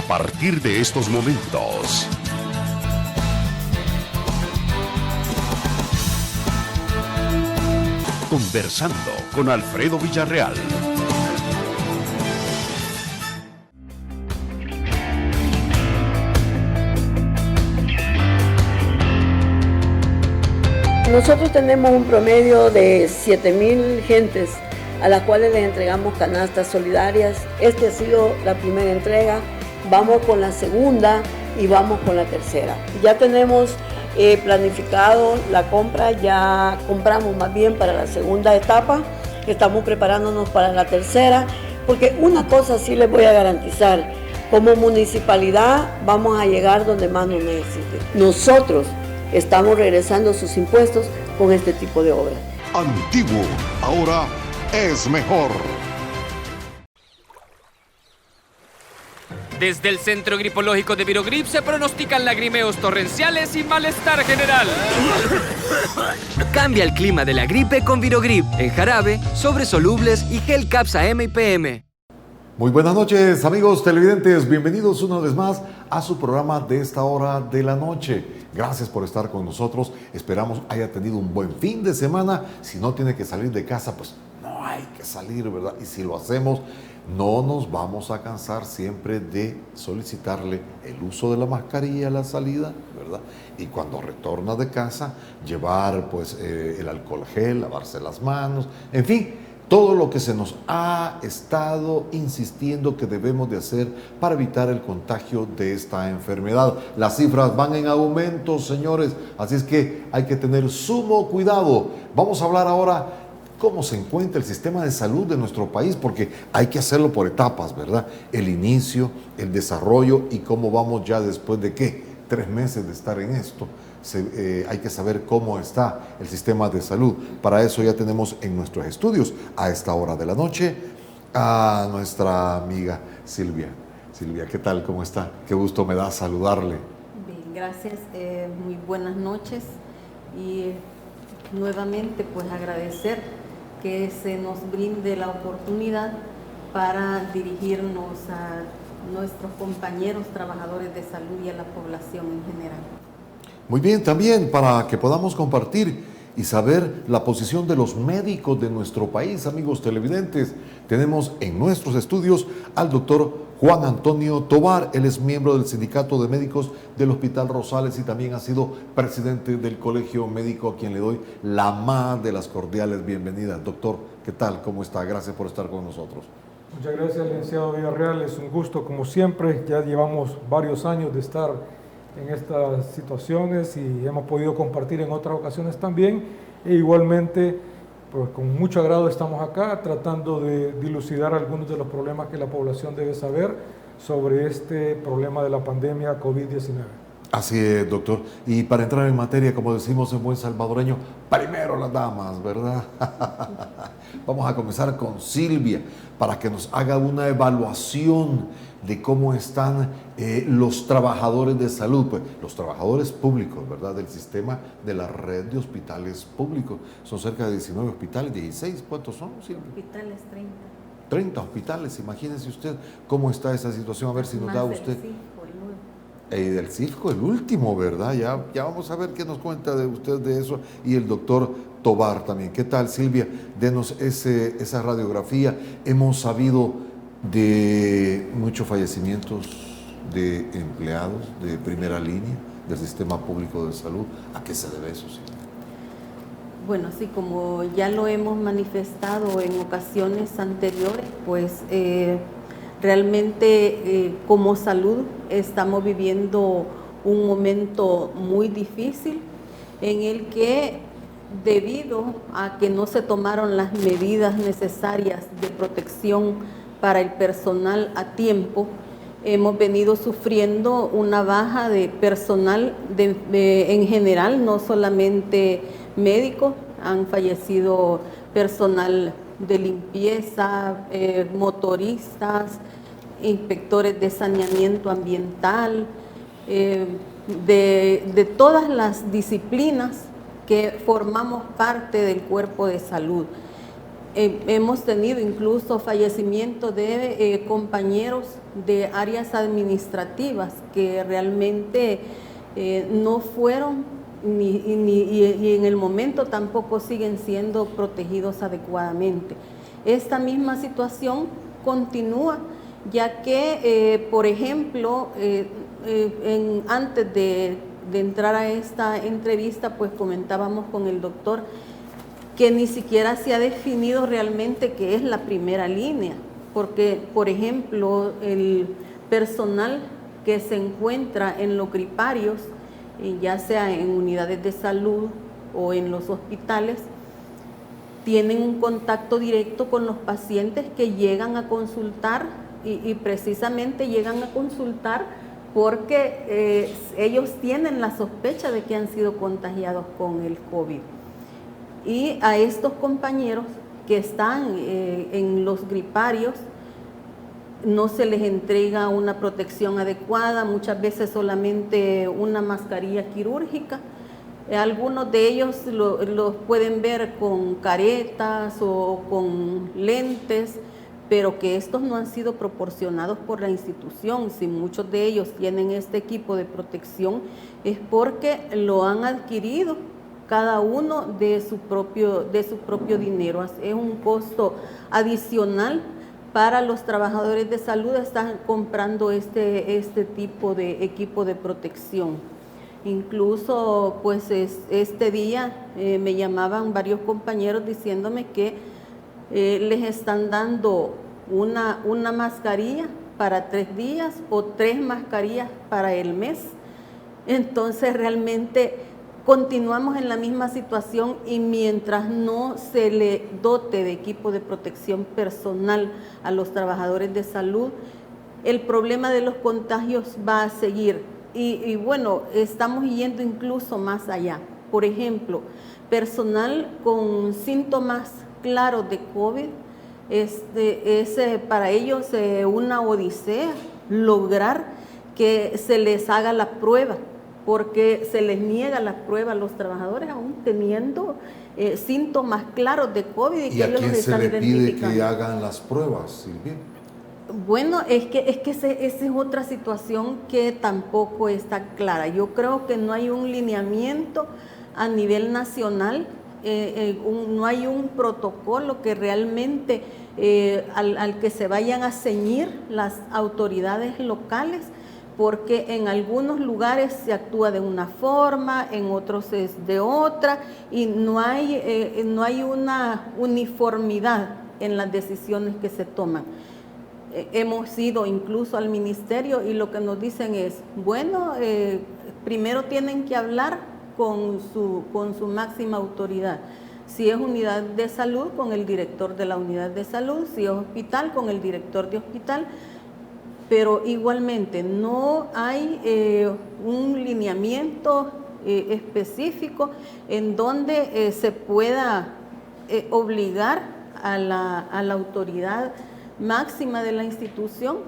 a partir de estos momentos. Conversando con Alfredo Villarreal. Nosotros tenemos un promedio de 7,000 gentes a las cuales les entregamos canastas solidarias. Esta ha sido la primera entrega, vamos con la segunda y vamos con la tercera. Ya tenemos planificado la compra, ya compramos más bien para la segunda etapa, estamos preparándonos para la tercera, porque una cosa sí les voy a garantizar, como municipalidad vamos a llegar donde más nos necesiten. Nosotros estamos regresando sus impuestos con este tipo de obras. Antiguo, ahora es mejor. Desde el Centro Gripológico de Virogrip se pronostican lagrimeos torrenciales y malestar general. Cambia el clima de la gripe con Virogrip, en jarabe, sobres solubles y gel Capsa M y PM. Muy buenas noches, amigos televidentes. Bienvenidos una vez más a su programa de esta hora de la noche. Gracias por estar con nosotros. Esperamos haya tenido un buen fin de semana. Si no tiene que salir de casa, pues no hay que salir, ¿verdad? Y si lo hacemos, no nos vamos a cansar siempre de solicitarle el uso de la mascarilla a la salida, ¿verdad? Y cuando retorna de casa, llevar pues el alcohol gel, lavarse las manos, en fin, todo lo que se nos ha estado insistiendo que debemos de hacer para evitar el contagio de esta enfermedad. Las cifras van en aumento, señores, así es que hay que tener sumo cuidado. Vamos a hablar ahora cómo se encuentra el sistema de salud de nuestro país, porque hay que hacerlo por etapas, ¿verdad? El inicio, el desarrollo y cómo vamos ya después de, ¿qué? 3 meses de estar en esto. Hay que saber cómo está el sistema de salud. Para eso ya tenemos en nuestros estudios a esta hora de la noche a nuestra amiga Silvia. Silvia, ¿qué tal? ¿Cómo está? Qué gusto me da saludarle. Bien, gracias. Muy buenas noches y nuevamente pues agradecer que se nos brinde la oportunidad para dirigirnos a nuestros compañeros trabajadores de salud y a la población en general. Muy bien, también para que podamos compartir y saber la posición de los médicos de nuestro país, amigos televidentes, tenemos en nuestros estudios al doctor Juan Antonio Tovar. Él es miembro del Sindicato de Médicos del Hospital Rosales y también ha sido presidente del Colegio Médico, a quien le doy la más de las cordiales bienvenidas. Doctor, ¿qué tal? ¿Cómo está? Gracias por estar con nosotros. Muchas gracias, licenciado Villarreal. Es un gusto, como siempre. Ya llevamos varios años de estar en estas situaciones y hemos podido compartir en otras ocasiones también. E igualmente, pues con mucho agrado estamos acá tratando de dilucidar algunos de los problemas que la población debe saber sobre este problema de la pandemia COVID-19. Así es, doctor. Y para entrar en materia, como decimos en buen salvadoreño, primero las damas, ¿verdad? Vamos a comenzar con Silvia para que nos haga una evaluación de cómo están los trabajadores de salud, pues los trabajadores públicos, ¿verdad? Del sistema de la red de hospitales públicos. Son cerca de 19 hospitales, 16, ¿cuántos son, Silvia? Hospitales 30. 30 hospitales, imagínense usted cómo está esa situación, a ver si nos da usted. Del CIFCO, el último, ¿verdad? Ya vamos a ver qué nos cuenta de usted de eso, y el doctor Tovar también. ¿Qué tal, Silvia? Denos esa radiografía. Hemos sabido de muchos fallecimientos de empleados de primera línea del sistema público de salud. ¿A qué se debe eso, Silvia? Bueno, así como ya lo hemos manifestado en ocasiones anteriores, pues realmente como salud estamos viviendo un momento muy difícil en el que, debido a que no se tomaron las medidas necesarias de protección para el personal a tiempo, hemos venido sufriendo una baja de personal en general, no solamente médicos, han fallecido personal de limpieza, motoristas, inspectores de saneamiento ambiental, de todas las disciplinas que formamos parte del cuerpo de salud. Hemos tenido incluso fallecimiento de compañeros de áreas administrativas que realmente no fueron y en el momento tampoco siguen siendo protegidos adecuadamente. Esta misma situación continúa, ya que, por ejemplo, antes de entrar a esta entrevista, pues comentábamos con el doctor que ni siquiera se ha definido realmente qué es la primera línea, porque, por ejemplo, el personal que se encuentra en los griparios, ya sea en unidades de salud o en los hospitales, tienen un contacto directo con los pacientes que llegan a consultar y precisamente llegan a consultar porque ellos tienen la sospecha de que han sido contagiados con el COVID. Y a estos compañeros que están en los griparios no se les entrega una protección adecuada, muchas veces solamente una mascarilla quirúrgica. Algunos de ellos los pueden ver con caretas o con lentes, pero que estos no han sido proporcionados por la institución. Si muchos de ellos tienen este equipo de protección es porque lo han adquirido cada uno de su propio dinero. Es un costo adicional para los trabajadores de salud estar comprando este tipo de equipo de protección. Incluso pues este día me llamaban varios compañeros diciéndome que les están dando una mascarilla para 3 días o 3 mascarillas para el mes. Entonces realmente continuamos en la misma situación y mientras no se le dote de equipo de protección personal a los trabajadores de salud, el problema de los contagios va a seguir. Y bueno, estamos yendo incluso más allá. Por ejemplo, personal con síntomas claros de COVID, es para ellos una odisea lograr que se les haga la prueba, porque se les niega la prueba a los trabajadores aún teniendo síntomas claros de COVID. ¿Y a quién se le pide que hagan las pruebas, Silvia? Bueno, es que esa es otra situación que tampoco está clara. Yo creo que no hay un lineamiento a nivel nacional, no hay un protocolo que realmente al que se vayan a ceñir las autoridades locales, porque en algunos lugares se actúa de una forma, en otros es de otra, y no hay una uniformidad en las decisiones que se toman. Hemos ido incluso al ministerio y lo que nos dicen es, bueno, primero tienen que hablar con su máxima autoridad. Si es unidad de salud, con el director de la unidad de salud; si es hospital, con el director de hospital. Pero igualmente no hay un lineamiento específico en donde se pueda obligar a la autoridad máxima de la institución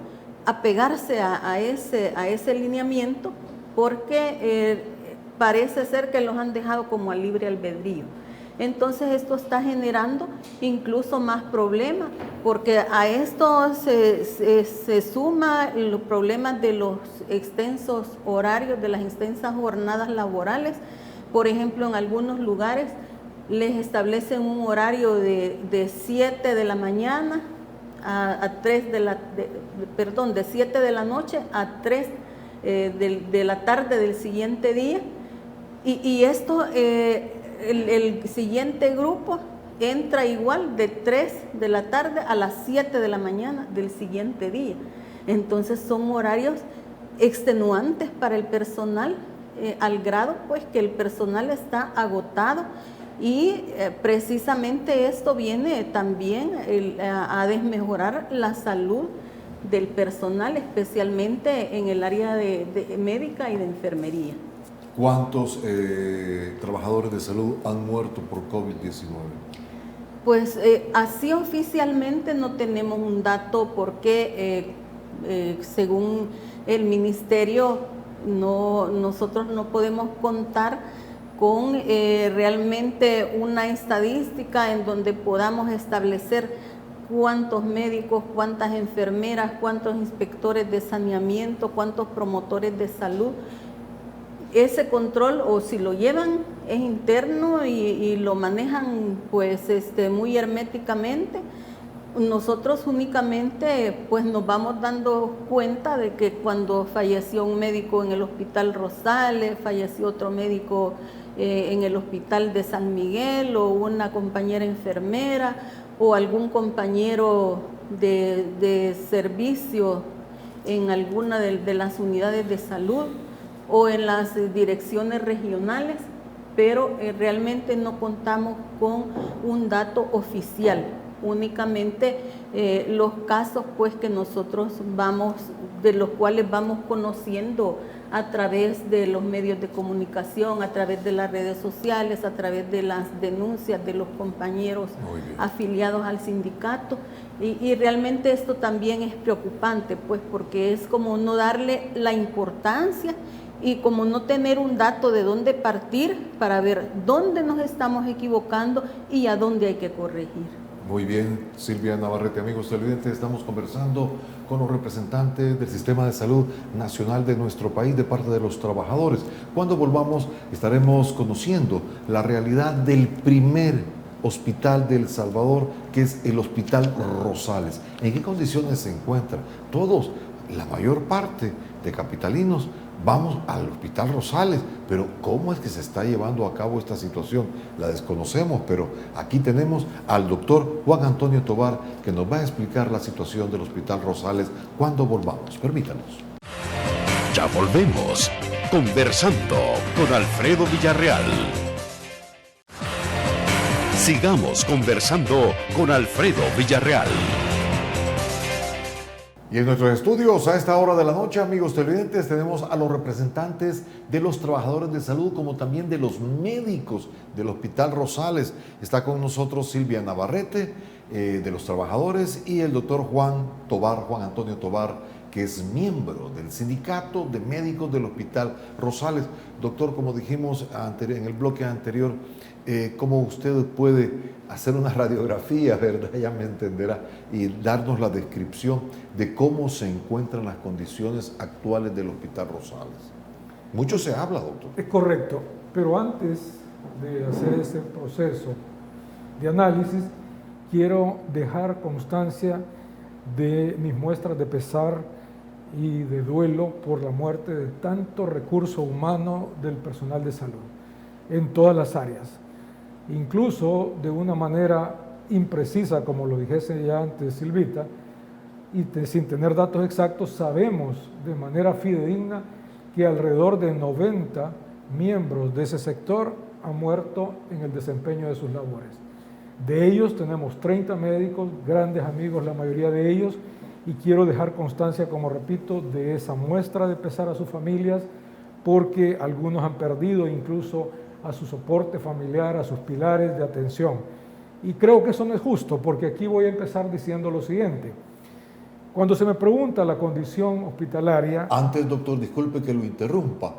a pegarse a ese lineamiento, porque parece ser que los han dejado como a libre albedrío. Entonces esto está generando incluso más problemas, porque a esto se suma los problemas de los extensos horarios, de las extensas jornadas laborales. Por ejemplo, en algunos lugares les establecen un horario de 7 de la mañana de 7 de la noche a 3 de la tarde del siguiente día, y esto el siguiente grupo entra igual de 3 de la tarde a las 7 de la mañana del siguiente día. Entonces son horarios extenuantes para el personal, al grado pues que el personal está agotado. Y precisamente esto viene también a desmejorar la salud del personal, especialmente en el área de médica y de enfermería. ¿Cuántos trabajadores de salud han muerto por COVID-19? Pues así oficialmente no tenemos un dato, porque según el ministerio nosotros no podemos contar con realmente una estadística en donde podamos establecer cuántos médicos, cuántas enfermeras, cuántos inspectores de saneamiento, cuántos promotores de salud. Ese control, o si lo llevan, es interno y lo manejan pues muy herméticamente. Nosotros únicamente pues nos vamos dando cuenta de que cuando falleció un médico en el Hospital Rosales, falleció otro médico en el Hospital de San Miguel, o una compañera enfermera, o algún compañero de servicio en alguna de las unidades de salud o en las direcciones regionales, pero realmente no contamos con un dato oficial. Únicamente los casos pues que nosotros de los cuales vamos conociendo a través de los medios de comunicación, a través de las redes sociales, a través de las denuncias de los compañeros afiliados al sindicato. Y realmente esto también es preocupante, pues porque es como no darle la importancia y como no tener un dato de dónde partir para ver dónde nos estamos equivocando y a dónde hay que corregir. Muy bien, Silvia Navarrete, amigos televidentes, estamos conversando con los representantes del Sistema de Salud Nacional de nuestro país de parte de los trabajadores. Cuando volvamos estaremos conociendo la realidad del primer hospital de El Salvador, que es el Hospital Rosales. ¿En qué condiciones se encuentra? Todos, la mayor parte de capitalinos, vamos al Hospital Rosales, pero ¿cómo es que se está llevando a cabo esta situación? La desconocemos, pero aquí tenemos al doctor Juan Antonio Tovar, que nos va a explicar la situación del Hospital Rosales cuando volvamos. Permítanos. Ya volvemos, conversando con Alfredo Villarreal. Sigamos conversando con Alfredo Villarreal. Y en nuestros estudios, a esta hora de la noche, amigos televidentes, tenemos a los representantes de los trabajadores de salud, como también de los médicos del Hospital Rosales. Está con nosotros Silvia Navarrete, de los trabajadores, y el doctor Juan Antonio Tovar, que es miembro del Sindicato de Médicos del Hospital Rosales. Doctor, como dijimos en el bloque anterior, ¿cómo usted puede hacer una radiografía, verdad? Ya me entenderá, y darnos la descripción de cómo se encuentran las condiciones actuales del Hospital Rosales. Mucho se habla, doctor. Es correcto, pero antes de hacer ese proceso de análisis, quiero dejar constancia de mis muestras de pesar y de duelo por la muerte de tanto recurso humano del personal de salud en todas las áreas. Incluso de una manera imprecisa, como lo dijese ya antes Silvita, y sin tener datos exactos, sabemos de manera fidedigna que alrededor de 90 miembros de ese sector han muerto en el desempeño de sus labores. De ellos tenemos 30 médicos, grandes amigos la mayoría de ellos, y quiero dejar constancia, como repito, de esa muestra de pesar a sus familias, porque algunos han perdido incluso a su soporte familiar, a sus pilares de atención. Y creo que eso no es justo, porque aquí voy a empezar diciendo lo siguiente. Cuando se me pregunta la condición hospitalaria... Antes, doctor, disculpe que lo interrumpa.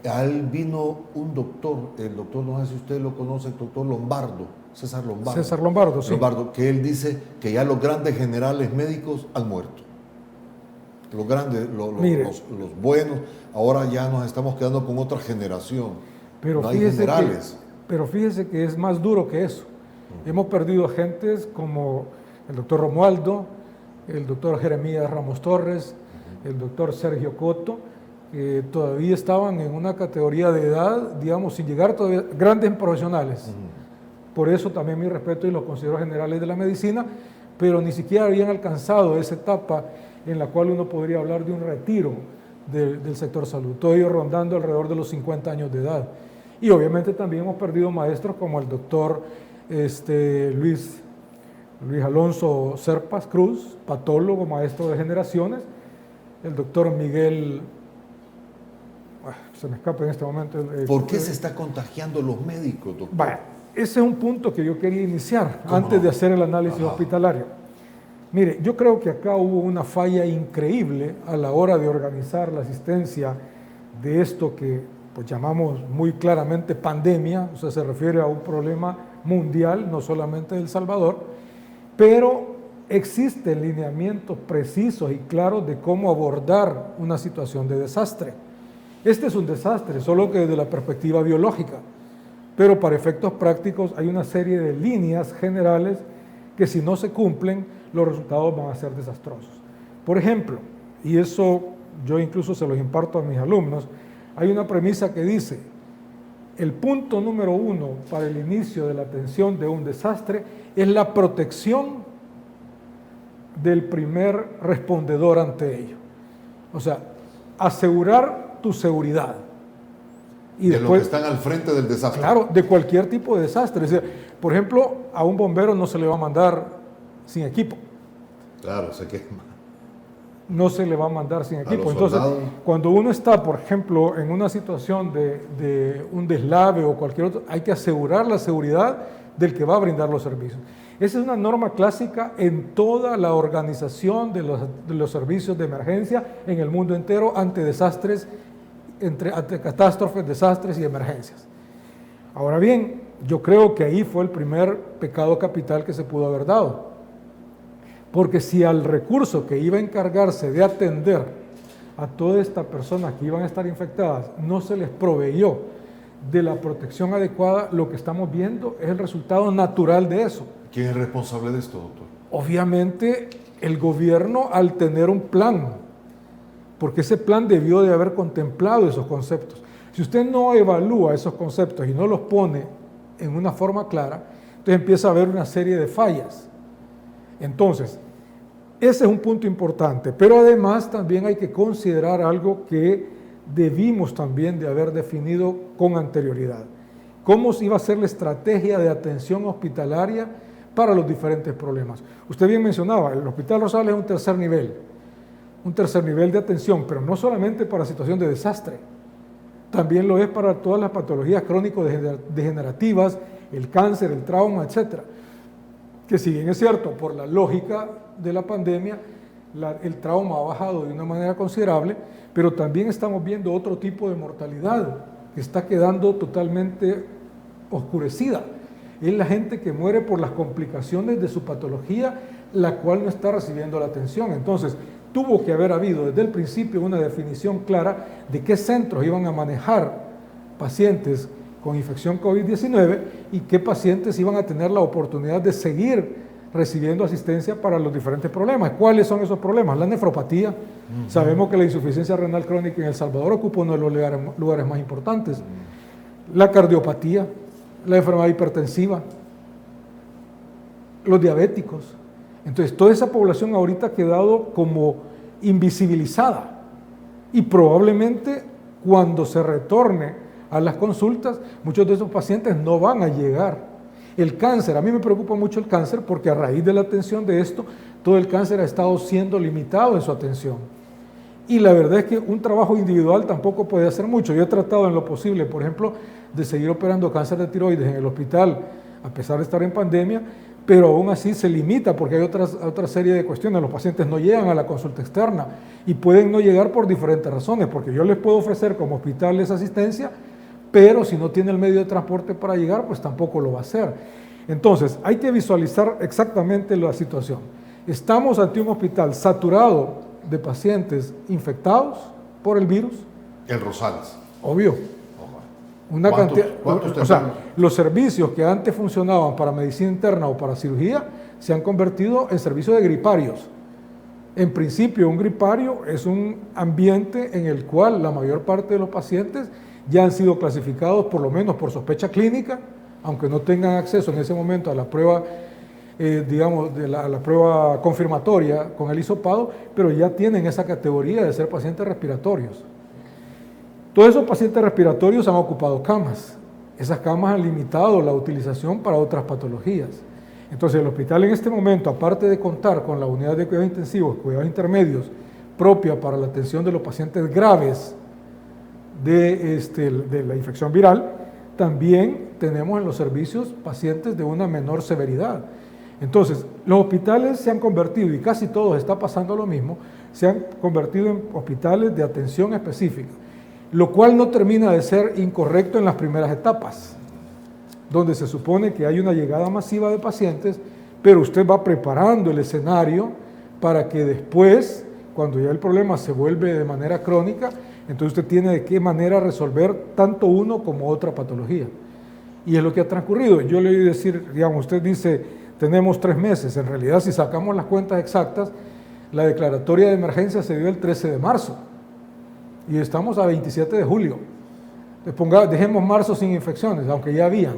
A él vino un doctor, el doctor, no sé si usted lo conoce, el doctor Lombardo, César Lombardo. César Lombardo, sí. Lombardo, que él dice que ya los grandes generales médicos han muerto. Los grandes, los buenos, ahora ya nos estamos quedando con otra generación. Pero no hay generales. Pero fíjese que es más duro que eso. Hemos perdido agentes como el doctor Romualdo, el doctor Jeremías Ramos Torres, el doctor Sergio Coto, que todavía estaban en una categoría de edad, digamos, sin llegar todavía, grandes profesionales. Por eso también mi respeto y los consejeros generales de la medicina, pero ni siquiera habían alcanzado esa etapa en la cual uno podría hablar de un retiro del sector salud, todo ello rondando alrededor de los 50 años de edad. Y obviamente también hemos perdido maestros como el doctor Luis Alonso Serpas Cruz, patólogo, maestro de generaciones, el doctor Miguel, se me escapa en este momento. ¿Por qué se está contagiando los médicos, doctor? Bueno, ese es un punto que yo quería iniciar antes de hacer el análisis hospitalario. Mire, yo creo que acá hubo una falla increíble a la hora de organizar la asistencia de esto que pues llamamos muy claramente pandemia, o sea, se refiere a un problema mundial, no solamente de El Salvador, pero existen lineamientos precisos y claros de cómo abordar una situación de desastre. Este es un desastre, solo que desde la perspectiva biológica, pero para efectos prácticos hay una serie de líneas generales que si no se cumplen, los resultados van a ser desastrosos. Por ejemplo, y eso yo incluso se los imparto a mis alumnos, hay una premisa que dice, el punto número 1 para el inicio de la atención de un desastre es la protección del primer respondedor ante ello. O sea, asegurar tu seguridad. Y de después, los que están al frente del desastre. Claro, de cualquier tipo de desastre. Es decir, por ejemplo, a un bombero no se le va a mandar sin equipo. Claro, se quema. No se le va a mandar sin equipo. Entonces, cuando uno está, por ejemplo, en una situación de un deslave o cualquier otro, hay que asegurar la seguridad del que va a brindar los servicios. Esa es una norma clásica en toda la organización de los servicios de emergencia en el mundo entero ante desastres, ante catástrofes, desastres y emergencias. Ahora bien, yo creo que ahí fue el primer pecado capital que se pudo haber dado. Porque si al recurso que iba a encargarse de atender a todas estas personas que iban a estar infectadas no se les proveyó de la protección adecuada, lo que estamos viendo es el resultado natural de eso. ¿Quién es responsable de esto, doctor? Obviamente el gobierno al tener un plan, porque ese plan debió de haber contemplado esos conceptos. Si usted no evalúa esos conceptos y no los pone en una forma clara, entonces empieza a haber una serie de fallas. Entonces, ese es un punto importante, pero además también hay que considerar algo que debimos también de haber definido con anterioridad. ¿Cómo iba a ser la estrategia de atención hospitalaria para los diferentes problemas? Usted bien mencionaba, el Hospital Rosales es un tercer nivel de atención, pero no solamente para situación de desastre, también lo es para todas las patologías crónico-degenerativas, el cáncer, el trauma, etcétera. Que si bien es cierto, por la lógica de la pandemia, el trauma ha bajado de una manera considerable, pero también estamos viendo otro tipo de mortalidad que está quedando totalmente oscurecida. Es la gente que muere por las complicaciones de su patología, la cual no está recibiendo la atención. Entonces, tuvo que haber habido desde el principio una definición clara de qué centros iban a manejar pacientes con infección COVID-19 y qué pacientes iban a tener la oportunidad de seguir recibiendo asistencia para los diferentes problemas. ¿Cuáles son esos problemas? La nefropatía. Sabemos que la insuficiencia renal crónica en El Salvador ocupa uno de los lugares más importantes. La cardiopatía, la enfermedad hipertensiva, los diabéticos. Entonces, toda esa población ahorita ha quedado como invisibilizada y probablemente cuando se retorne a las consultas, muchos de esos pacientes no van a llegar. El cáncer, a mí me preocupa mucho el cáncer porque a raíz de la atención de esto, todo el cáncer ha estado siendo limitado en su atención. Y la verdad es que un trabajo individual tampoco puede hacer mucho. Yo he tratado en lo posible, por ejemplo, de seguir operando cáncer de tiroides en el hospital, a pesar de estar en pandemia, pero aún así se limita porque hay otra serie de cuestiones. Los pacientes no llegan a la consulta externa y pueden no llegar por diferentes razones, porque yo les puedo ofrecer como hospital esa asistencia, pero si no tiene el medio de transporte para llegar, pues tampoco lo va a hacer. Entonces, hay que visualizar exactamente la situación. Estamos ante un hospital saturado de pacientes infectados por el virus. El Rosales. Obvio. Una cantidad, o sea, los servicios que antes funcionaban para medicina interna o para cirugía se han convertido en servicios de griparios. En principio, un gripario es un ambiente en el cual la mayor parte de los pacientes ya han sido clasificados por lo menos por sospecha clínica, aunque no tengan acceso en ese momento a la prueba, digamos, la prueba confirmatoria con el hisopado, pero ya tienen esa categoría de ser pacientes respiratorios. Todos esos pacientes respiratorios han ocupado camas. Esas camas han limitado la utilización para otras patologías. Entonces el hospital en este momento, aparte de contar con la unidad de cuidados intensivos, cuidados intermedios, propia para la atención de los pacientes graves de la infección viral, también tenemos en los servicios pacientes de una menor severidad. Entonces, los hospitales se han convertido, y casi todos está pasando lo mismo, se han convertido en hospitales de atención específica. lo cual no termina de ser incorrecto en las primeras etapas, donde se supone que hay una llegada masiva de pacientes, pero usted va preparando el escenario para que después, cuando ya el problema se vuelve de manera crónica, entonces usted tiene de qué manera resolver tanto uno como otra patología. Y es lo que ha transcurrido. Yo le oí decir, digamos, usted dice, tenemos 3 meses. En realidad, si sacamos las cuentas exactas, la declaratoria de emergencia se dio el 13 de marzo. Y estamos a 27 de julio. Dejemos marzo sin infecciones, aunque ya habían.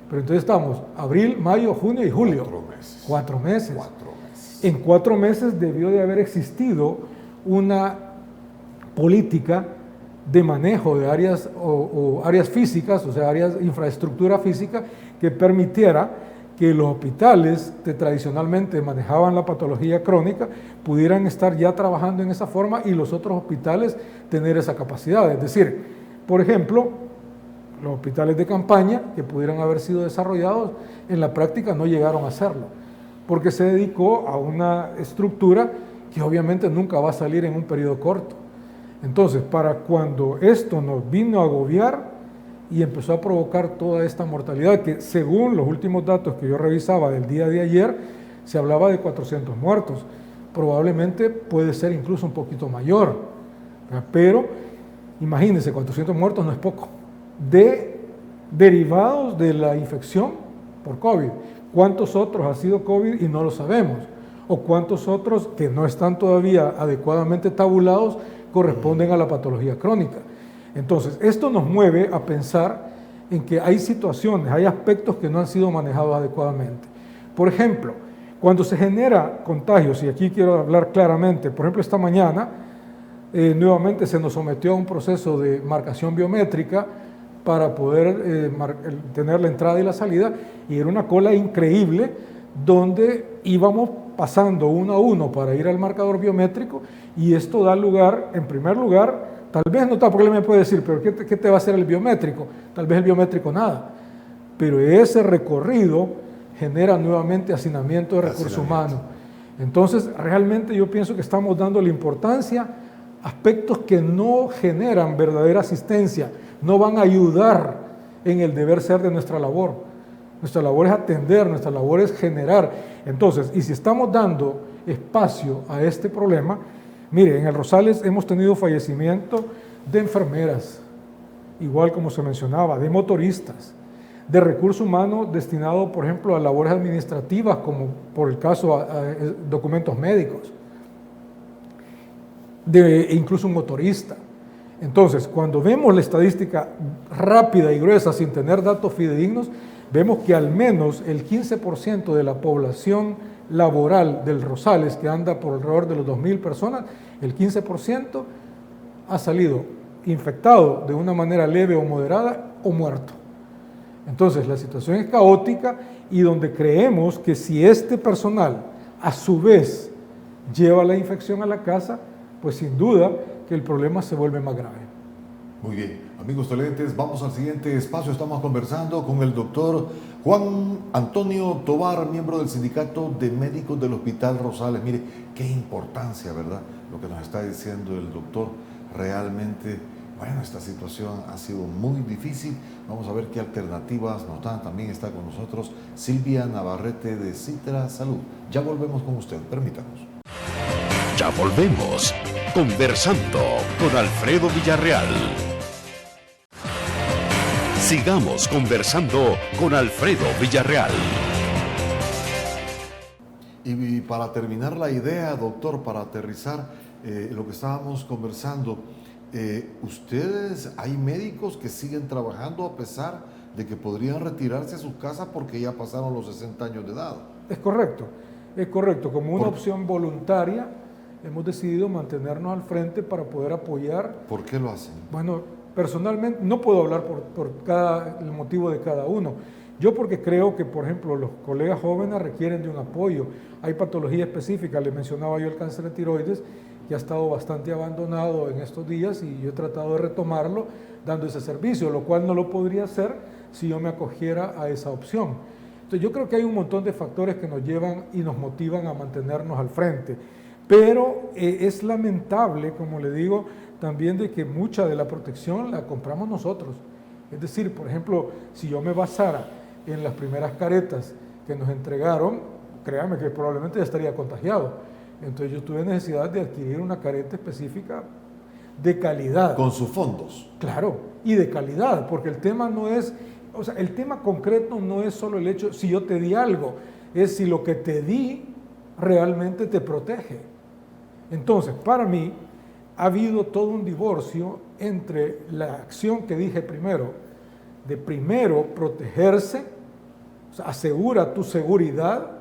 Pero entonces estamos abril, mayo, junio y julio. 4 meses. 4 meses. 4 meses. En 4 meses debió de haber existido una política de manejo de áreas o áreas físicas, o sea, áreas infraestructura física, que permitiera que los hospitales que tradicionalmente manejaban la patología crónica pudieran estar ya trabajando en esa forma y los otros hospitales tener esa capacidad. Es decir, por ejemplo, los hospitales de campaña que pudieran haber sido desarrollados, en la práctica no llegaron a hacerlo, porque se dedicó a una estructura que obviamente nunca va a salir en un periodo corto. Entonces, para cuando esto nos vino a agobiar y empezó a provocar toda esta mortalidad, que según los últimos datos que yo revisaba del día de ayer, se hablaba de 400 muertos. Probablemente puede ser incluso un poquito mayor, pero imagínense, 400 muertos no es poco, derivados de la infección por COVID. ¿Cuántos otros ha sido COVID y no lo sabemos? ¿O cuántos otros que no están todavía adecuadamente tabulados corresponden a la patología crónica? Entonces, esto nos mueve a pensar en que hay situaciones, hay aspectos que no han sido manejados adecuadamente. Por ejemplo, cuando se genera contagios, y aquí quiero hablar claramente, por ejemplo, esta mañana nuevamente se nos sometió a un proceso de marcación biométrica para poder tener la entrada y la salida, y era una cola increíble donde íbamos pasando uno a uno para ir al marcador biométrico, y esto da lugar, en primer lugar, tal vez no, porque él me puede decir, pero ¿qué te va a hacer el biométrico? Tal vez el biométrico nada, pero ese recorrido genera nuevamente hacinamiento de recursos humanos. Entonces, realmente yo pienso que estamos dándole importancia a aspectos que no generan verdadera asistencia, no van a ayudar en el deber ser de nuestra labor. Nuestra labor es atender, nuestra labor es generar. Entonces, y si estamos dando espacio a este problema, mire, en el Rosales hemos tenido fallecimiento de enfermeras, igual como se mencionaba, de motoristas, de recurso humano destinado, por ejemplo, a labores administrativas, como por el caso a documentos médicos, de incluso un motorista. Entonces, cuando vemos la estadística rápida y gruesa sin tener datos fidedignos, vemos que al menos el 15% de la población laboral del Rosales, que anda por alrededor de los 2.000 personas, el 15% ha salido infectado de una manera leve o moderada o muerto. Entonces, la situación es caótica, y donde creemos que si este personal a su vez lleva la infección a la casa, pues sin duda que el problema se vuelve más grave. Muy bien, amigos televidentes, vamos al siguiente espacio. Estamos conversando con el doctor Juan Antonio Tovar, miembro del Sindicato de Médicos del Hospital Rosales. Mire, qué importancia, ¿verdad? Lo que nos está diciendo el doctor. Realmente, bueno, esta situación ha sido muy difícil. Vamos a ver qué alternativas nos dan. También está con nosotros Silvia Navarrete de Citra Salud. Ya volvemos con usted, permítanos. Ya volvemos, conversando con Alfredo Villarreal. Sigamos conversando con Alfredo Villarreal. Y para terminar la idea, doctor, para aterrizar lo que estábamos conversando, ustedes, hay médicos que siguen trabajando a pesar de que podrían retirarse a sus casas porque ya pasaron los 60 años de edad. Es correcto. Como una opción voluntaria, hemos decidido mantenernos al frente para poder apoyar. ¿Por qué lo hacen? Bueno, personalmente no puedo hablar por el motivo de cada uno. Yo porque creo que, por ejemplo, los colegas jóvenes requieren de un apoyo. Hay patologías específicas, le mencionaba yo el cáncer de tiroides, que ha estado bastante abandonado en estos días, y yo he tratado de retomarlo dando ese servicio, lo cual no lo podría hacer si yo me acogiera a esa opción. Entonces yo creo que hay un montón de factores que nos llevan y nos motivan a mantenernos al frente. Pero es lamentable, como le digo, también de que mucha de la protección la compramos nosotros. Es decir, por ejemplo, si yo me basara en las primeras caretas que nos entregaron, créame que probablemente ya estaría contagiado. Entonces yo tuve necesidad de adquirir una careta específica de calidad. Con sus fondos. Claro, y de calidad, porque el tema no es, o sea, el tema concreto no es solo el hecho si yo te di algo, es si lo que te di realmente te protege. Entonces, para mí, ha habido todo un divorcio entre la acción que dije primero, de primero protegerse, o sea, asegura tu seguridad,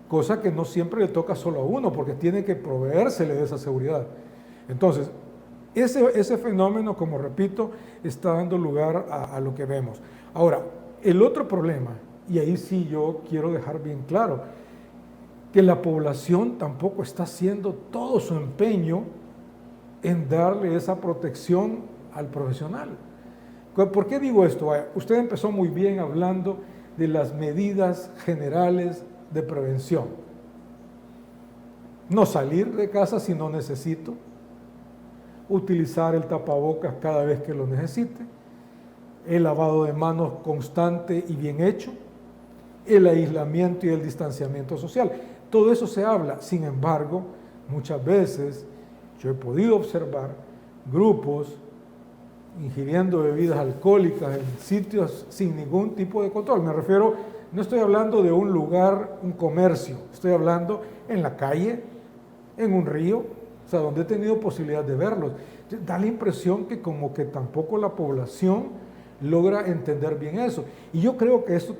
cosa que no siempre le toca solo a uno, porque tiene que proveérsele de esa seguridad. Entonces, ese fenómeno, como repito, está dando lugar a lo que vemos. Ahora, el otro problema, y ahí sí yo quiero dejar bien claro, que la población tampoco está haciendo todo su empeño en darle esa protección al profesional. ¿Por qué digo esto? Usted empezó muy bien hablando de las medidas generales de prevención. No salir de casa si no necesito, utilizar el tapabocas cada vez que lo necesite, el lavado de manos constante y bien hecho, el aislamiento y el distanciamiento social. Todo eso se habla. Sin embargo, muchas veces yo he podido observar grupos ingiriendo bebidas alcohólicas en sitios sin ningún tipo de control. Me refiero, no estoy hablando de un lugar, un comercio, estoy hablando en la calle, en un río, o sea, donde he tenido posibilidad de verlos. Da la impresión que como que tampoco la población logra entender bien eso. Y yo creo que esto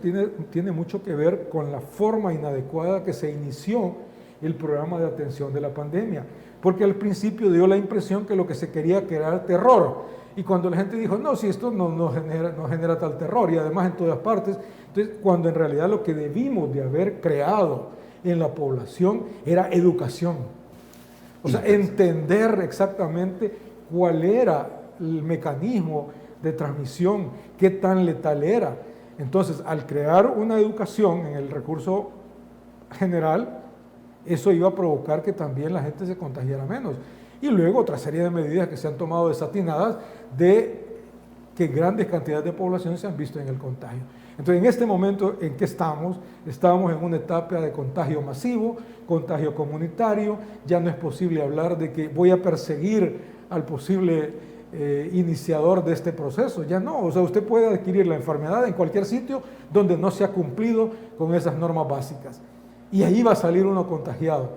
tiene mucho que ver con la forma inadecuada que se inició el programa de atención de la pandemia. Porque al principio dio la impresión que lo que se quería era terror. Y cuando la gente dijo, no, si esto no genera tal terror, y además en todas partes, entonces cuando en realidad lo que debimos de haber creado en la población era educación. O sea, entender exactamente cuál era el mecanismo de transmisión, qué tan letal era. Entonces, al crear una educación en el recurso general, eso iba a provocar que también la gente se contagiara menos. Y luego otra serie de medidas que se han tomado desatinadas de que grandes cantidades de población se han visto en el contagio. Entonces, en este momento en que estamos en una etapa de contagio masivo, contagio comunitario. Ya no es posible hablar de que voy a perseguir al posible iniciador de este proceso. Ya no, o sea, usted puede adquirir la enfermedad en cualquier sitio donde no se ha cumplido con esas normas básicas. Y ahí va a salir uno contagiado.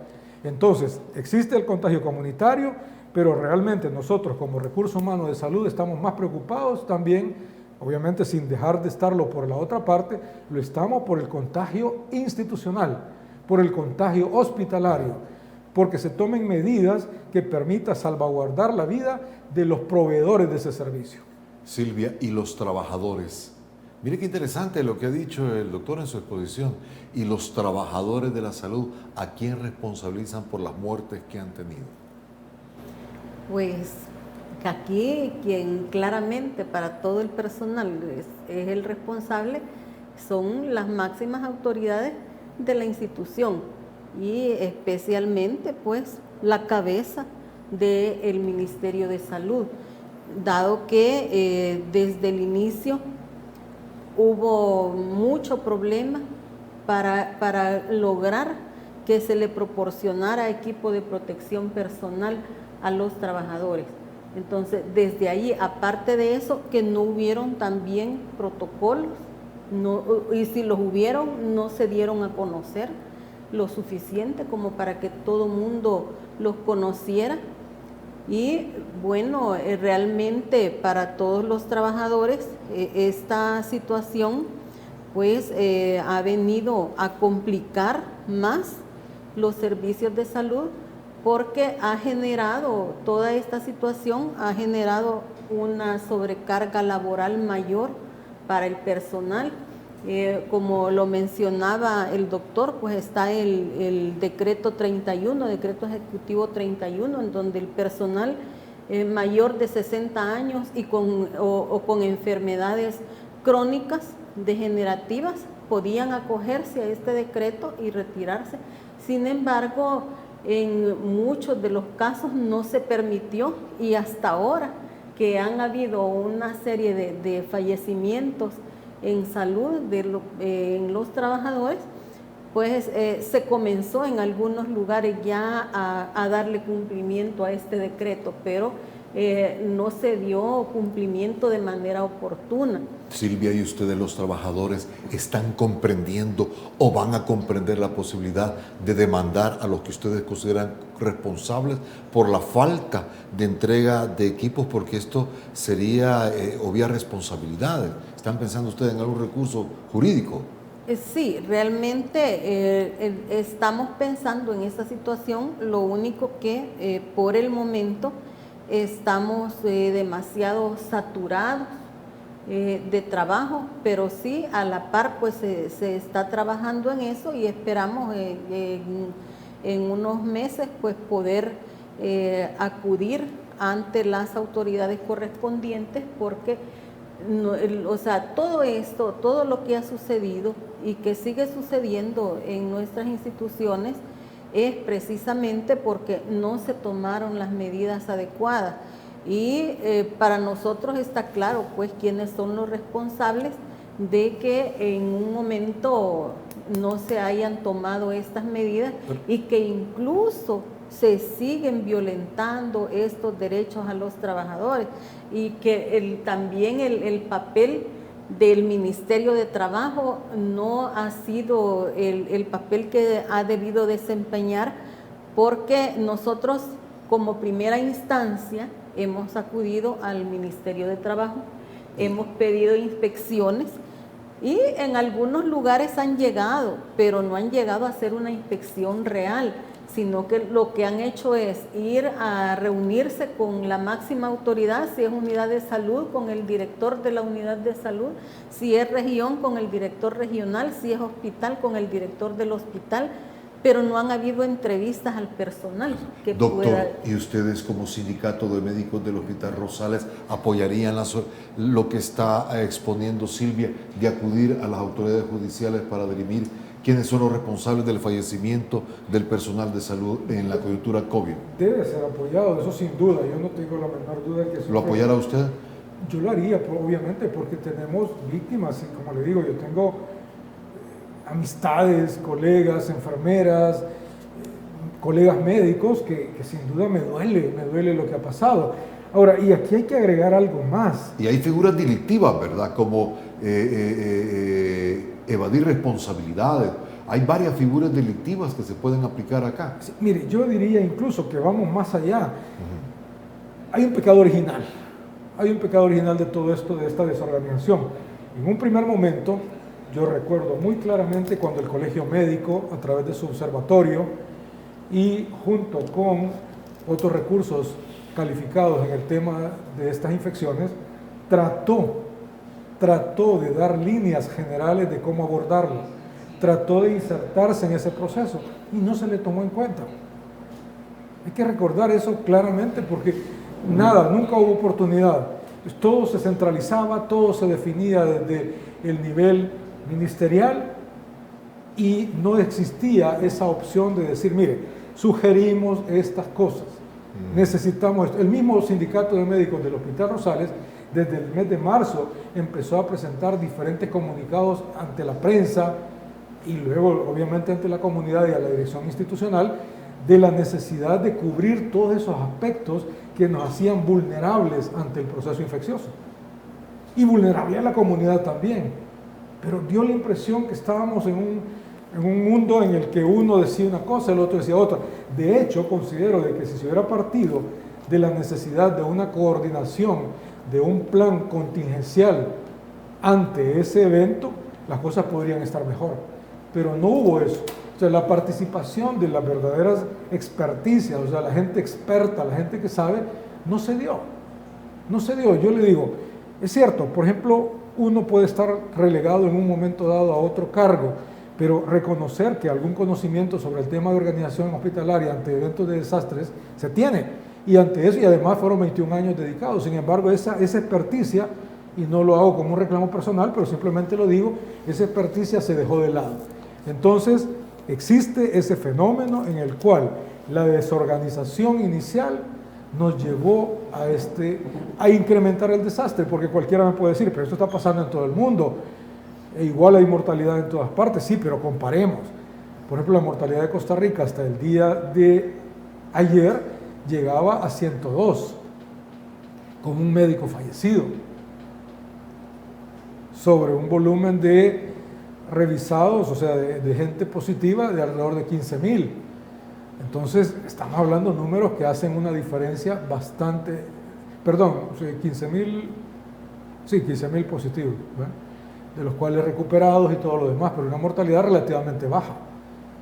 Entonces, existe el contagio comunitario, pero realmente nosotros como recurso humano de salud estamos más preocupados también, obviamente sin dejar de estarlo por la otra parte, lo estamos por el contagio institucional, por el contagio hospitalario, porque se tomen medidas que permitan salvaguardar la vida de los proveedores de ese servicio. Silvia, y los trabajadores. Mire qué interesante lo que ha dicho el doctor en su exposición. Y los trabajadores de la salud, ¿a quién responsabilizan por las muertes que han tenido? Pues aquí quien claramente para todo el personal es el responsable son las máximas autoridades de la institución y especialmente pues la cabeza del Ministerio de Salud, dado que desde el inicio hubo mucho problema para lograr que se le proporcionara equipo de protección personal a los trabajadores. Entonces, desde ahí, aparte de eso, que no hubieron también protocolos, y si los hubieron, no se dieron a conocer lo suficiente como para que todo mundo los conociera. Y bueno, realmente para todos los trabajadores esta situación pues ha venido a complicar más los servicios de salud, porque ha generado, toda esta situación ha generado una sobrecarga laboral mayor para el personal. Como lo mencionaba el doctor, pues está el decreto 31, decreto ejecutivo 31, en donde el personal mayor de 60 años y con enfermedades crónicas degenerativas podían acogerse a este decreto y retirarse. Sin embargo, En muchos de los casos no se permitió, y hasta ahora que han habido una serie de fallecimientos en salud en los trabajadores, pues se comenzó en algunos lugares ya a darle cumplimiento a este decreto, pero no se dio cumplimiento de manera oportuna. Silvia, ¿y ustedes los trabajadores están comprendiendo o van a comprender la posibilidad de demandar a los que ustedes consideran responsables por la falta de entrega de equipos? Porque esto sería obviar responsabilidades. ¿Están pensando ustedes en algún recurso jurídico? Sí, realmente estamos pensando en esta situación. Lo único que por el momento estamos demasiado saturados de trabajo, pero sí a la par pues se está trabajando en eso, y esperamos en unos meses pues poder acudir ante las autoridades correspondientes, porque o sea, todo esto, todo lo que ha sucedido y que sigue sucediendo en nuestras instituciones es precisamente porque no se tomaron las medidas adecuadas. Y para nosotros está claro pues quiénes son los responsables de que en un momento no se hayan tomado estas medidas, y que incluso se siguen violentando estos derechos a los trabajadores, y que también el papel del Ministerio de Trabajo no ha sido el papel que ha debido desempeñar, porque nosotros como primera instancia hemos acudido al Ministerio de Trabajo, hemos pedido inspecciones, y en algunos lugares han llegado, pero no han llegado a hacer una inspección real, sino que lo que han hecho es ir a reunirse con la máxima autoridad, si es unidad de salud, con el director de la unidad de salud, si es región, con el director regional, si es hospital, con el director del hospital, pero no han habido entrevistas al personal que Doctor, pueda... ¿y ustedes como sindicato de médicos del Hospital Rosales apoyarían lo que está exponiendo Silvia, de acudir a las autoridades judiciales para dirimir quiénes son los responsables del fallecimiento del personal de salud en la coyuntura COVID? Debe ser apoyado, eso sin duda. Yo no tengo la menor duda en que eso... ¿Lo apoyará usted? Yo lo haría, obviamente, porque tenemos víctimas, y como le digo, yo tengo amistades, colegas, enfermeras, colegas médicos que sin duda me duele lo que ha pasado. Ahora, y aquí hay que agregar algo más. Y hay figuras delictivas, ¿verdad? Como evadir responsabilidades. Hay varias figuras delictivas que se pueden aplicar acá. Sí, mire, yo diría incluso que vamos más allá. Hay un pecado original. Hay un pecado original de todo esto, de esta desorganización. En un primer momento, yo recuerdo muy claramente cuando el Colegio Médico, a través de su observatorio y junto con otros recursos calificados en el tema de estas infecciones, trató de dar líneas generales de cómo abordarlo, trató de insertarse en ese proceso y no se le tomó en cuenta. Hay que recordar eso claramente, porque nunca hubo oportunidad. Todo se centralizaba, todo se definía desde el nivel ministerial, y no existía esa opción de decir, mire, sugerimos estas cosas, necesitamos esto. El mismo sindicato de médicos del Hospital Rosales, desde el mes de marzo, empezó a presentar diferentes comunicados ante la prensa y luego obviamente ante la comunidad y a la dirección institucional, de la necesidad de cubrir todos esos aspectos que nos hacían vulnerables ante el proceso infeccioso, y vulnerable a la comunidad también. Pero dio la impresión que estábamos en un mundo en el que uno decía una cosa, el otro decía otra. De hecho, considero de que si se hubiera partido de la necesidad de una coordinación, de un plan contingencial ante ese evento, las cosas podrían estar mejor. Pero no hubo eso. O sea, la participación de las verdaderas experticias, o sea, la gente experta, la gente que sabe, no se dio. No se dio. Yo le digo, es cierto, por ejemplo, uno puede estar relegado en un momento dado a otro cargo, pero reconocer que algún conocimiento sobre el tema de organización hospitalaria ante eventos de desastres se tiene, y ante eso, y además fueron 21 años dedicados. Sin embargo, esa experticia, y no lo hago como un reclamo personal, pero simplemente lo digo, esa experticia se dejó de lado. Entonces, existe ese fenómeno en el cual la desorganización inicial nos llevó a incrementar el desastre, porque cualquiera me puede decir, pero esto está pasando en todo el mundo, e igual hay mortalidad en todas partes, sí, pero comparemos. Por ejemplo, la mortalidad de Costa Rica hasta el día de ayer llegaba a 102, con un médico fallecido, sobre un volumen de revisados, o sea, de gente positiva de alrededor de 15,000. Entonces, estamos hablando de números que hacen una diferencia bastante, 15,000 positivos, ¿verdad? De los cuales recuperados y todo lo demás, pero una mortalidad relativamente baja.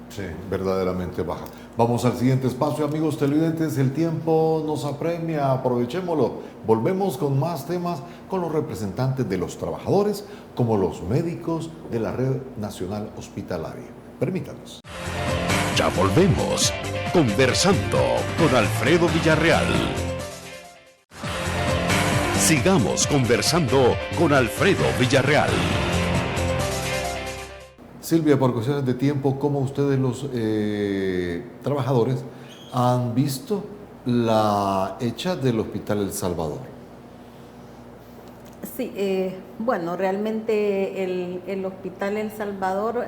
Sí, verdaderamente baja. Vamos al siguiente espacio, amigos televidentes. El tiempo nos apremia, aprovechémoslo. Volvemos con más temas con los representantes de los trabajadores, como los médicos de la Red Nacional Hospitalaria. Permítanos. Ya volvemos, conversando con Alfredo Villarreal. Sigamos conversando con Alfredo Villarreal. Silvia, por cuestiones de tiempo, ¿cómo ustedes los trabajadores han visto la hecha del Hospital El Salvador? Sí, bueno, realmente el Hospital El Salvador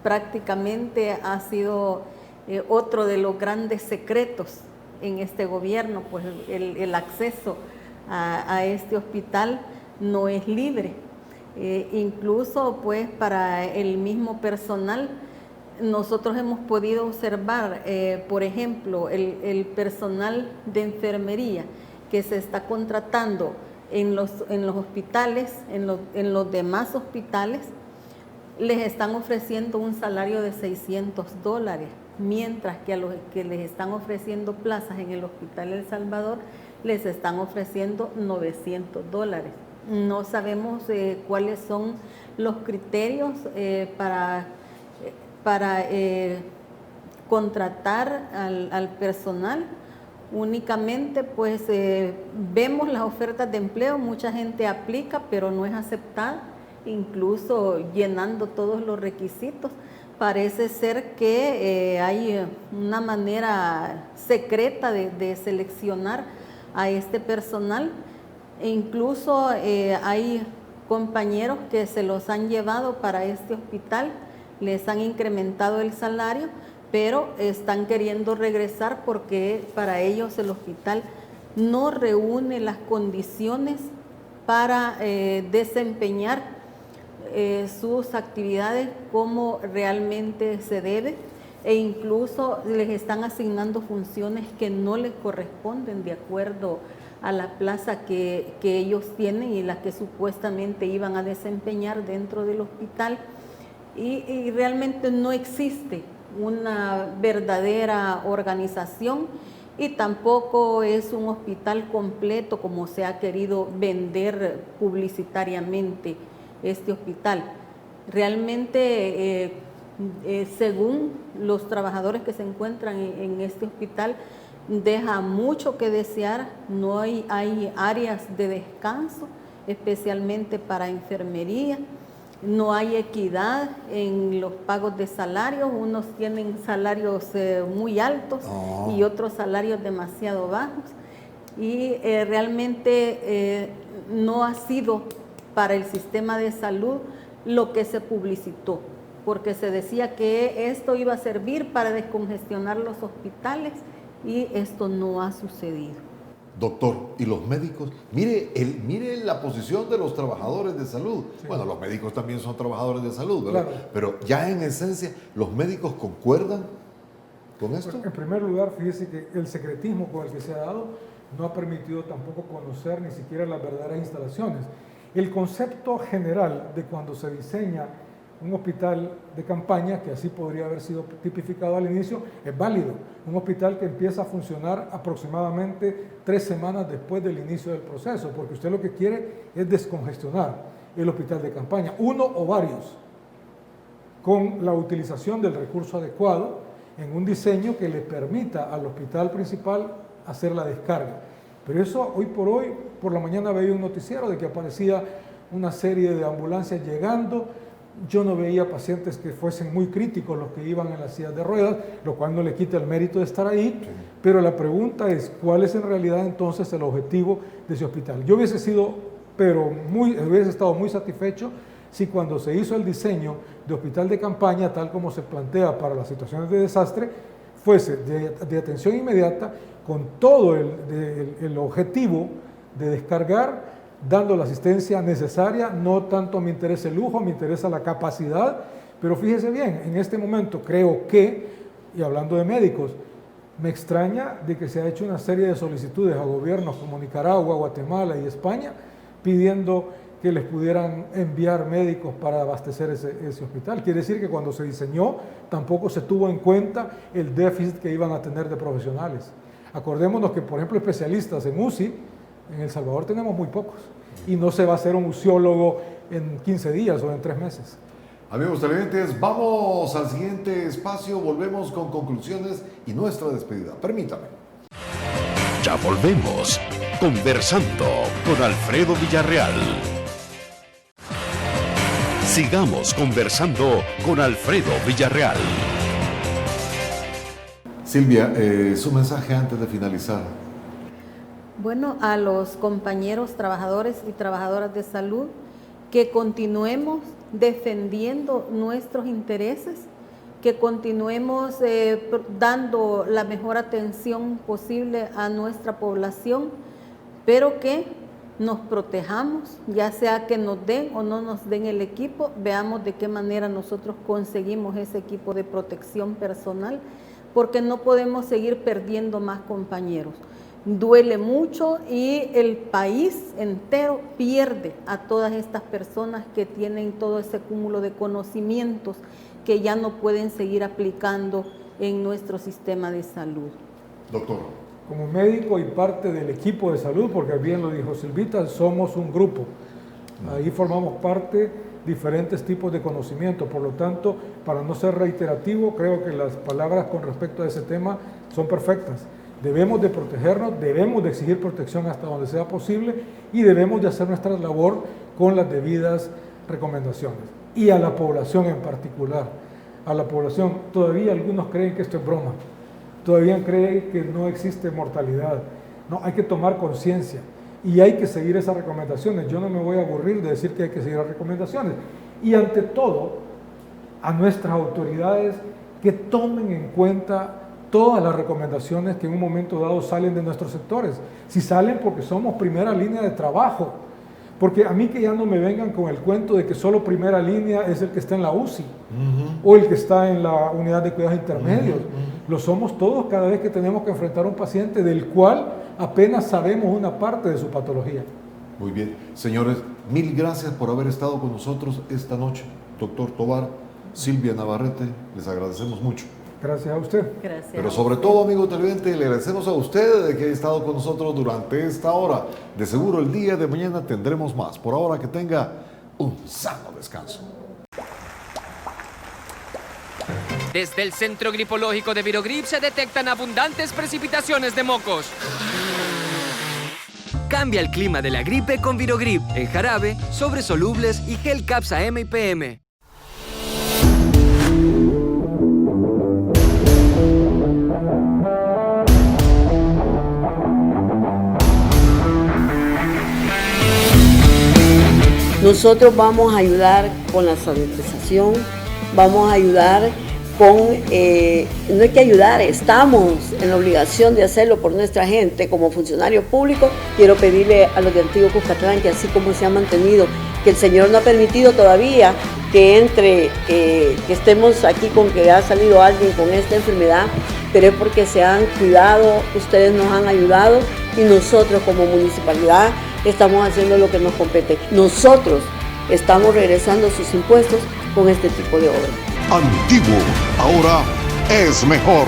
prácticamente ha sido otro de los grandes secretos en este gobierno, pues el acceso a este hospital no es libre. Incluso pues para el mismo personal nosotros hemos podido observar, por ejemplo, el personal de enfermería que se está contratando en los hospitales, en los demás hospitales, les están ofreciendo un salario de $600, mientras que a los que les están ofreciendo plazas en el Hospital El Salvador les están ofreciendo $900. No sabemos cuáles son los criterios para contratar al personal. Únicamente pues vemos las ofertas de empleo, mucha gente aplica pero no es aceptada, incluso llenando todos los requisitos. Parece ser que hay una manera secreta de seleccionar a este personal. E incluso hay compañeros que se los han llevado para este hospital, les han incrementado el salario, pero están queriendo regresar porque para ellos el hospital no reúne las condiciones para desempeñar sus actividades como realmente se debe, e incluso les están asignando funciones que no les corresponden de acuerdo a la plaza que ellos tienen y la que supuestamente iban a desempeñar dentro del hospital, y realmente no existe una verdadera organización y tampoco es un hospital completo como se ha querido vender publicitariamente este hospital. Realmente, según los trabajadores que se encuentran en este hospital, deja mucho que desear. No hay áreas de descanso, especialmente para enfermería. No hay equidad en los pagos de salarios. Unos tienen salarios muy altos y otros salarios demasiado bajos. Y realmente no ha sido para el sistema de salud lo que se publicitó, porque se decía que esto iba a servir para descongestionar los hospitales y esto no ha sucedido. Doctor, ¿y los médicos? Mire la posición de los trabajadores de salud. Sí. Bueno, los médicos también son trabajadores de salud, ¿verdad? Claro. Pero ya en esencia, ¿los médicos concuerdan con esto? En primer lugar, fíjese que el secretismo con el que se ha dado no ha permitido tampoco conocer ni siquiera las verdaderas instalaciones. El concepto general de cuando se diseña un hospital de campaña, que así podría haber sido tipificado al inicio, es válido. Un hospital que empieza a funcionar aproximadamente 3 semanas después del inicio del proceso, porque usted lo que quiere es descongestionar el hospital de campaña, uno o varios, con la utilización del recurso adecuado en un diseño que le permita al hospital principal hacer la descarga. Pero eso, hoy por la mañana veía un noticiero de que aparecía una serie de ambulancias llegando yo no veía pacientes que fuesen muy críticos los que iban en las sillas de ruedas, lo cual no le quita el mérito de estar ahí, sí. Pero la pregunta es, ¿cuál es en realidad entonces el objetivo de ese hospital? Yo hubiese estado muy satisfecho si cuando se hizo el diseño de hospital de campaña, tal como se plantea para las situaciones de desastre, fuese de atención inmediata, con todo el objetivo de descargar, dando la asistencia necesaria. No tanto me interesa el lujo, me interesa la capacidad, pero fíjese bien, en este momento creo que, y hablando de médicos, me extraña de que se ha hecho una serie de solicitudes a gobiernos como Nicaragua, Guatemala y España, pidiendo que les pudieran enviar médicos para abastecer ese hospital. Quiere decir que cuando se diseñó tampoco se tuvo en cuenta el déficit que iban a tener de profesionales. Acordémonos que, por ejemplo, especialistas en UCI, en El Salvador tenemos muy pocos, y no se va a hacer un uciólogo en 15 días o en 3 meses. Amigos televidentes, vamos al siguiente espacio, volvemos con conclusiones y nuestra despedida. Permítame. Ya volvemos, conversando con Alfredo Villarreal. Sigamos conversando con Alfredo Villarreal. Silvia, su mensaje antes de finalizar. Bueno, a los compañeros trabajadores y trabajadoras de salud, que continuemos defendiendo nuestros intereses, que continuemos dando la mejor atención posible a nuestra población, pero que nos protejamos, ya sea que nos den o no nos den el equipo, veamos de qué manera nosotros conseguimos ese equipo de protección personal, porque no podemos seguir perdiendo más compañeros. Duele mucho y el país entero pierde a todas estas personas que tienen todo ese cúmulo de conocimientos que ya no pueden seguir aplicando en nuestro sistema de salud. Doctor. Como médico y parte del equipo de salud, porque bien lo dijo Silvita, somos un grupo. Ahí formamos parte diferentes tipos de conocimiento. Por lo tanto, para no ser reiterativo, creo que las palabras con respecto a ese tema son perfectas. Debemos de protegernos, debemos de exigir protección hasta donde sea posible y debemos de hacer nuestra labor con las debidas recomendaciones. Y a la población en particular, a la población, todavía algunos creen que esto es broma, todavía creen que no existe mortalidad. No, hay que tomar conciencia y hay que seguir esas recomendaciones. Yo no me voy a aburrir de decir que hay que seguir las recomendaciones. Y ante todo, a nuestras autoridades que tomen en cuenta todas las recomendaciones que en un momento dado salen de nuestros sectores. Si salen porque somos primera línea de trabajo, porque a mí que ya no me vengan con el cuento de que solo primera línea es el que está en la UCI o el que está en la unidad de cuidados intermedios. Lo somos todos cada vez que tenemos que enfrentar a un paciente del cual apenas sabemos una parte de su patología. Muy bien. Señores, mil gracias por haber estado con nosotros esta noche. Doctor Tovar, Silvia Navarrete, les agradecemos mucho. Gracias a usted. Gracias. Pero sobre todo, amigo televidente, le agradecemos a usted de que haya estado con nosotros durante esta hora. De seguro el día de mañana tendremos más. Por ahora que tenga un sano descanso. Desde el Centro Gripológico de Virogrip se detectan abundantes precipitaciones de mocos. Cambia el clima de la gripe con Virogrip, en jarabe, sobres solubles y gel Capsa M y PM. Nosotros vamos a ayudar con la sanitización, vamos a ayudar con, no hay que ayudar, estamos en la obligación de hacerlo por nuestra gente. Como funcionario público, quiero pedirle a los de Antiguo Cuscatlán que así como se ha mantenido, que el Señor no ha permitido todavía que estemos aquí con que ha salido alguien con esta enfermedad, pero es porque se han cuidado, ustedes nos han ayudado y nosotros como municipalidad estamos haciendo lo que nos compete. Nosotros estamos regresando sus impuestos con este tipo de obras. Antiguo, ahora es mejor.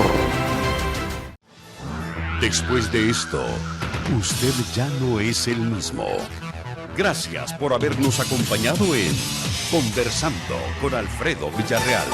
Después de esto, usted ya no es el mismo. Gracias por habernos acompañado en Conversando con Alfredo Villarreal.